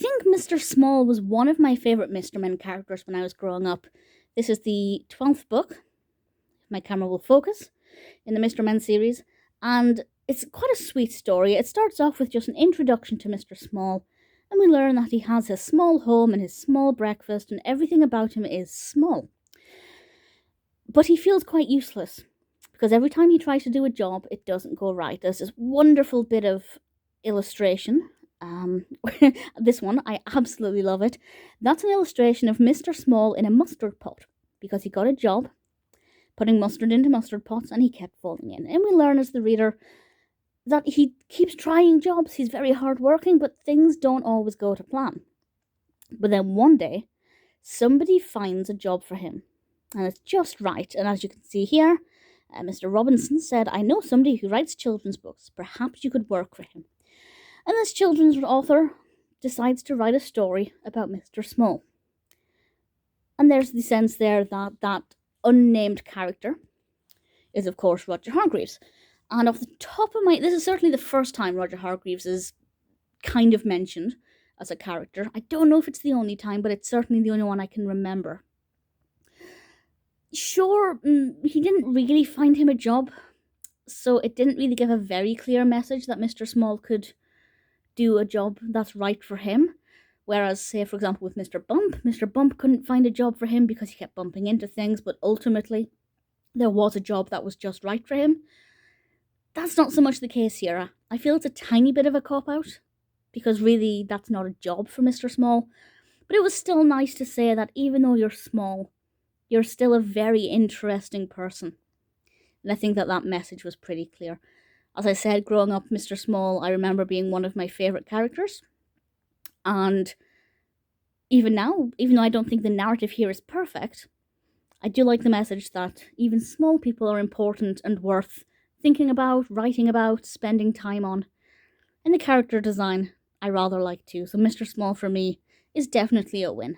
think Mr. Small was one of my favourite Mr. Men characters when I was growing up. This is the 12th book, if my camera will focus, in the Mr. Men series, and it's quite a sweet story. It starts off with just an introduction to Mr. Small, and we learn that he has his small home and his small breakfast, and everything about him is small. But he feels quite useless, because every time he tries to do a job, it doesn't go right. There's this wonderful bit of illustration. This one, I absolutely love it. That's an illustration of Mr. Small in a mustard pot, because he got a job putting mustard into mustard pots and he kept falling in. And we learn as the reader that he keeps trying jobs. He's very hardworking, but things don't always go to plan. But then one day, somebody finds a job for him, and it's just right. And as you can see here, Mr. Robinson said, "I know somebody who writes children's books. Perhaps you could work for him." And this children's author decides to write a story about Mr. Small. And there's the sense there that that unnamed character is, of course, Roger Hargreaves. And off the top of my... This is certainly the first time Roger Hargreaves is kind of mentioned as a character. I don't know if it's the only time, but it's certainly the only one I can remember. Sure, he didn't really find him a job, so it didn't really give a very clear message that Mr. Small could do a job that's right for him. Whereas, say, for example, with Mr. Bump couldn't find a job for him because he kept bumping into things, but ultimately there was a job that was just right for him. That's not so much the case here. I feel it's a tiny bit of a cop-out, because really that's not a job for Mr. Small. But it was still nice to say that even though you're small, you're still a very interesting person. And I think that that message was pretty clear. As I said, growing up, Mr. Small, I remember being one of my favourite characters. And even now, even though I don't think the narrative here is perfect, I do like the message that even small people are important and worth thinking about, writing about, spending time on. And the character design, I rather like too. So Mr. Small for me is definitely a win.